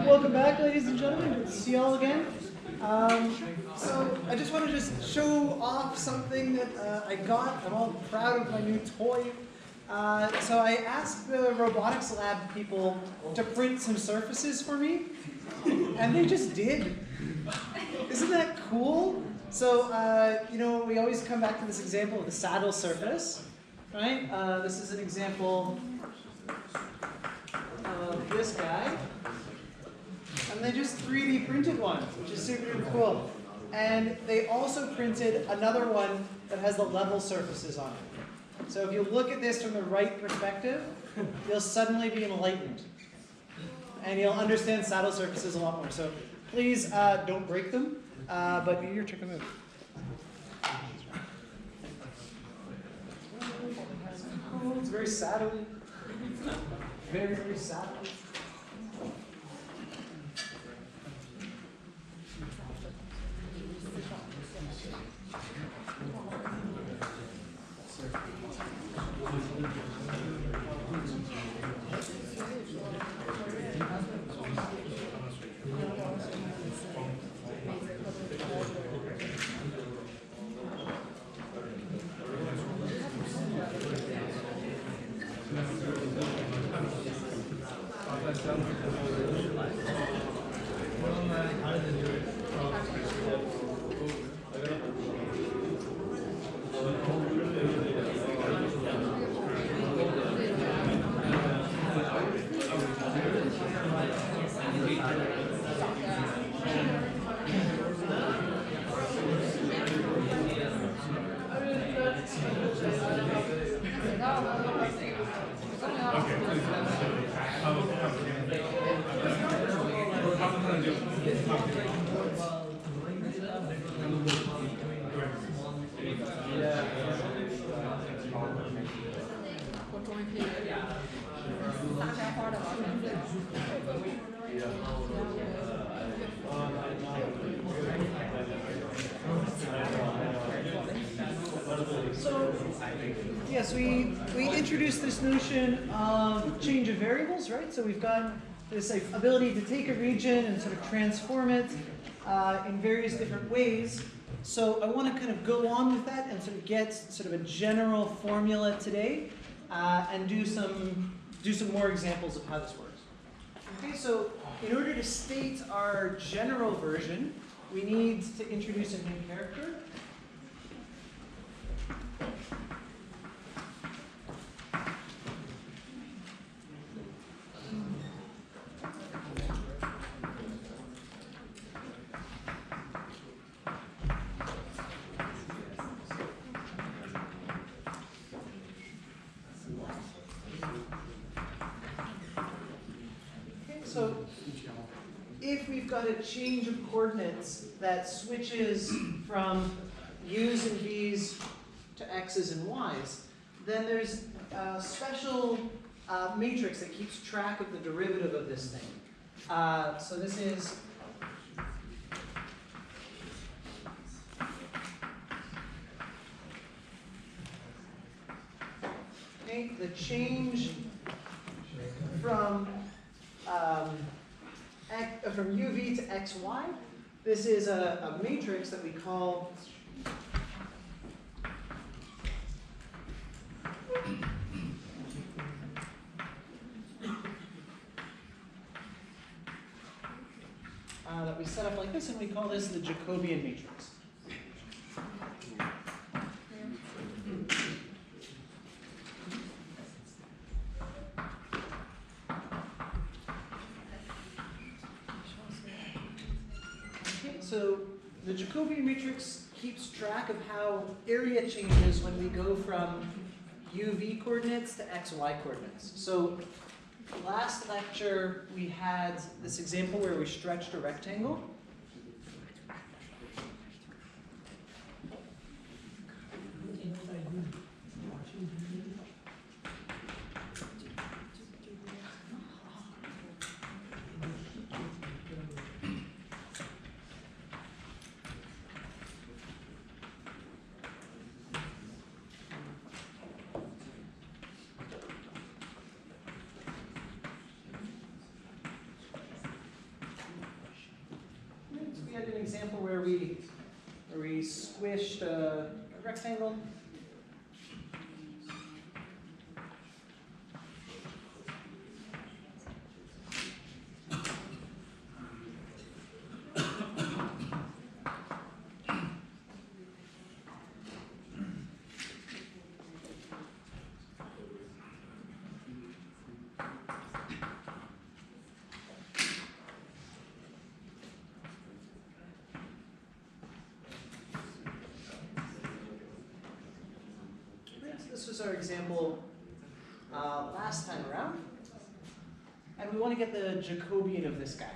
Welcome back, ladies and gentlemen. Good to see you all again. So I just want to show off something that I got. I'm all proud of my new toy. So I asked the robotics lab people to print some surfaces for me, and they just did. Isn't that cool? So, you know, we always come back to this example of the saddle surface, right? This is an example of this guy. And they just 3D printed one, which is super, super cool. And they also printed another one that has the level surfaces on it. So if you look at this from the right perspective, you'll suddenly be enlightened. And you'll understand saddle surfaces a lot more. So please don't break them, but do your trick and move. Oh, it's very saddly. Very, very saddly. So, yes, we introduced this notion of change of variables, right? So we've got this ability to take a region and sort of transform it in various different ways. So I want to kind of go on with that and sort of get sort of a general formula today and do some more examples of how this works. Okay, so in order to state our general version, we need to introduce a new character. So if we've got a change of coordinates that switches from u's and v's to x's and y's, then there's a special matrix that keeps track of the derivative of this thing. So this is the change from uv to xy. This is a matrix that we call that we set up like this, and we call this the Jacobian matrix. So the Jacobian matrix keeps track of how area changes when we go from UV coordinates to XY coordinates. So last lecture we had this example where we stretched a rectangle. did an example where we squished a rectangle. This was our example last time around. And we want to get the Jacobian of this guy.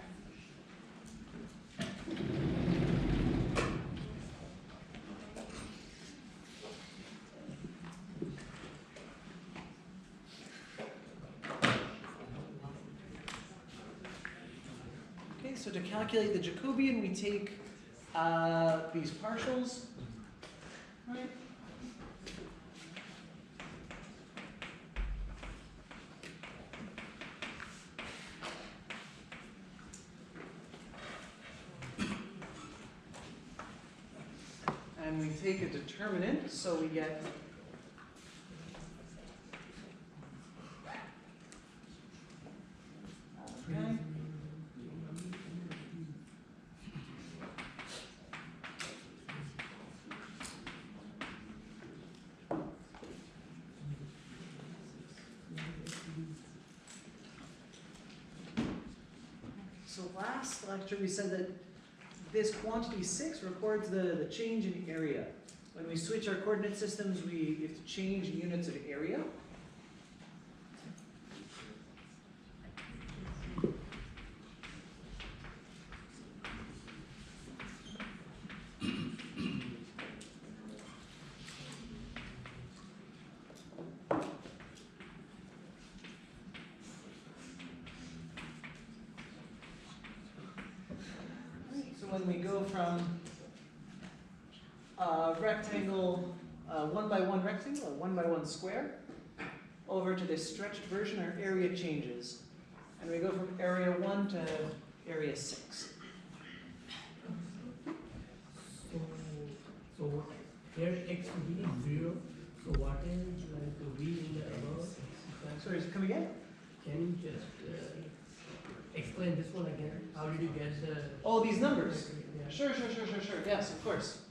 Okay, so to calculate the Jacobian, we take these partials, right? And we take a determinant, so we get okay. So last lecture we said that this quantity 6 records the change in area. When we switch our coordinate systems, we have to change units of area. When we go from rectangle, 1 by 1 rectangle, or 1 by 1 square, over to this stretched version, our area changes. And we go from area 1 to area 6. So here x will be 0. So what is like the v in the above? Sorry, come again? Can you just explain this one again? How did you get the... Oh, these numbers? Yeah. Sure. Yes, of course.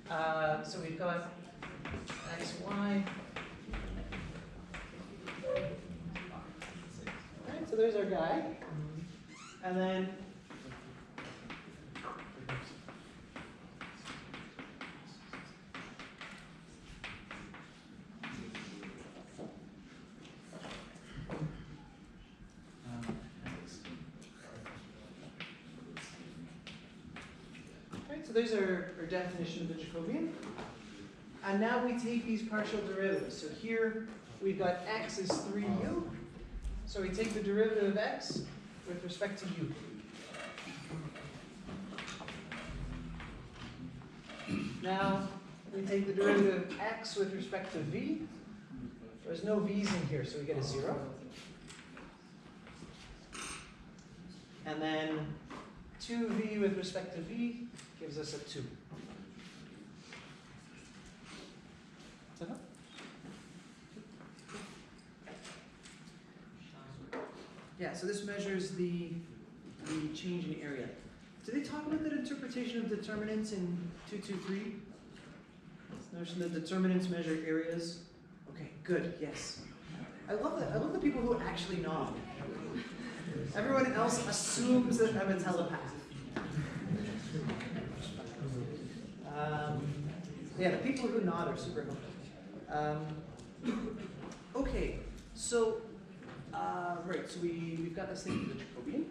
So we've got x, y. Alright, so there's our guy. And then so there's our definition of the Jacobian. And now we take these partial derivatives. So here we've got x is 3u. So we take the derivative of x with respect to u. Now we take the derivative of x with respect to v. There's no v's in here, so we get a 0. And then 2v with respect to v gives us a 2. Yeah, so this measures the change in area. Did they talk about that interpretation of determinants in 223? This notion that determinants measure areas. Okay, good, yes. I love that. I love the people who actually nod. Everyone else assumes that I'm a telepath. Yeah, the people who nod are super helpful. Okay, so right, so we've got this thing for the Jacobian.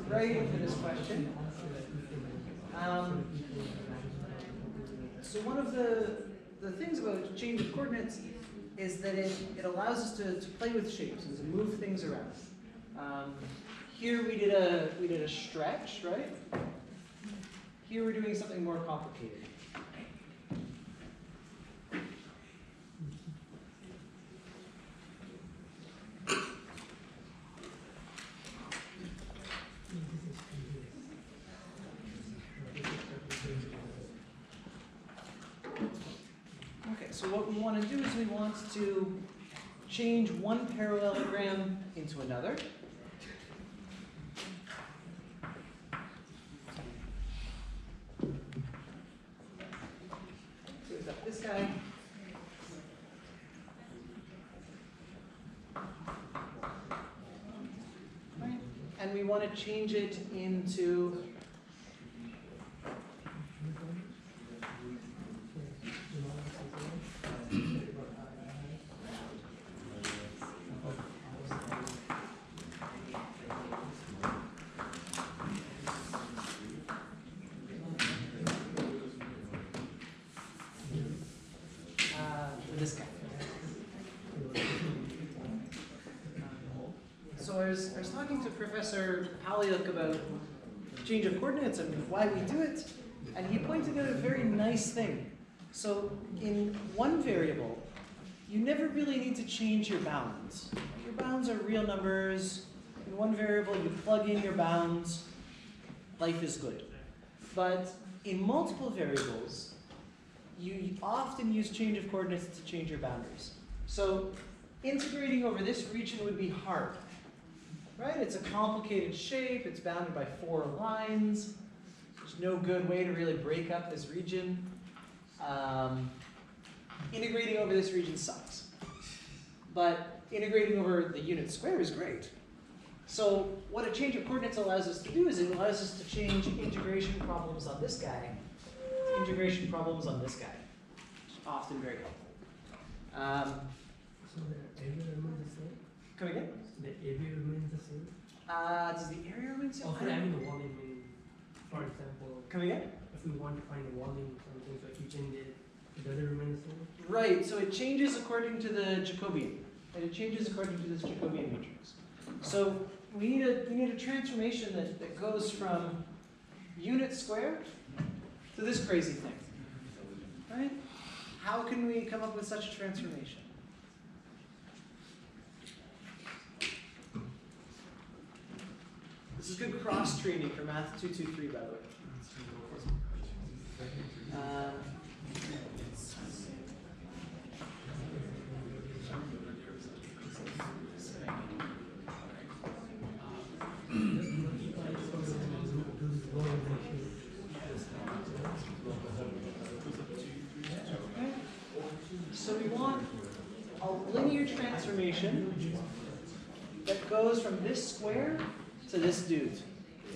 right into this question. So one of the things about change of coordinates is that it allows us to play with shapes and to move things around. Here we did a stretch, right? Here we're doing something more complicated. Okay, so what we want to do is we want to change one parallelogram into another. So we've got this guy. Right? And we want to change it into this guy. So I was talking to Professor Paliuk about change of coordinates and why we do it, and he pointed out a very nice thing. So in one variable, you never really need to change your bounds. Your bounds are real numbers. In one variable, you plug in your bounds. Life is good. But in multiple variables, you often use change of coordinates to change your boundaries. So integrating over this region would be hard, right? It's a complicated shape. It's bounded by 4 lines. There's no good way to really break up this region. Integrating over this region sucks. But integrating over the unit square is great. So what a change of coordinates allows us to do is it allows us to change integration problems on this guy to integration problems on this guy, which is often very helpful. So the area remains the same? Come again? The area remains the same? Does the area remain the same? Also, I mean the volume, for example, Come again? if we want to find the volume or something, so if you change it, does it remain the same? Right, so it changes according to the Jacobian, and it changes according to this Jacobian matrix. So we need a transformation that goes from unit square to this crazy thing, right? How can we come up with such a transformation? This is good cross training for Math 223, by the way. So we want a linear transformation that goes from this square to this dude.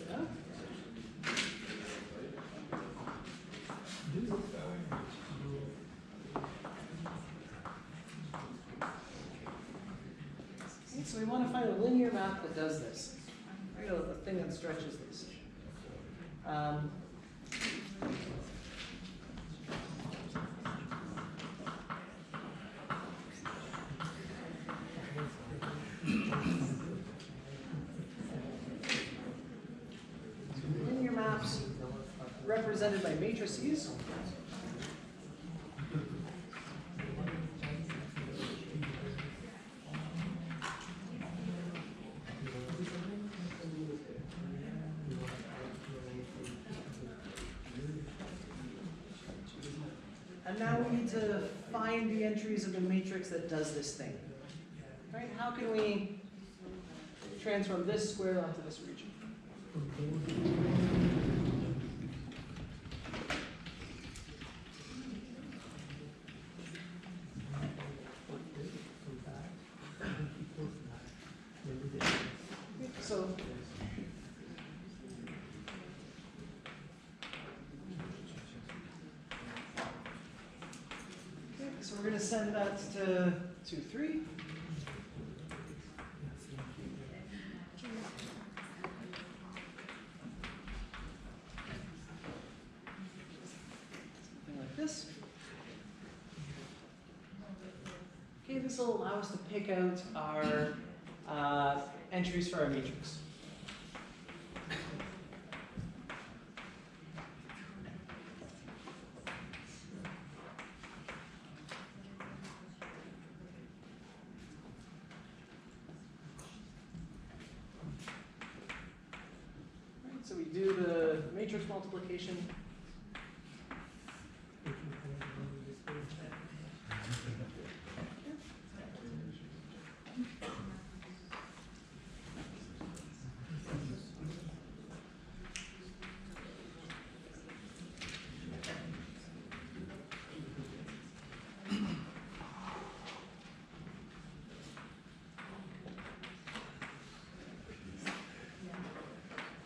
Yeah? Okay, so we want to find a linear map that does this. Right? A thing that stretches this. Linear maps represented by matrices. And now we need to find the entries of the matrix that does this thing. Right? How can we transform this square onto this region? So we're going to send that to 2, 3. Okay, this will allow us to pick out our entries for our matrix. Right, so we do the matrix multiplication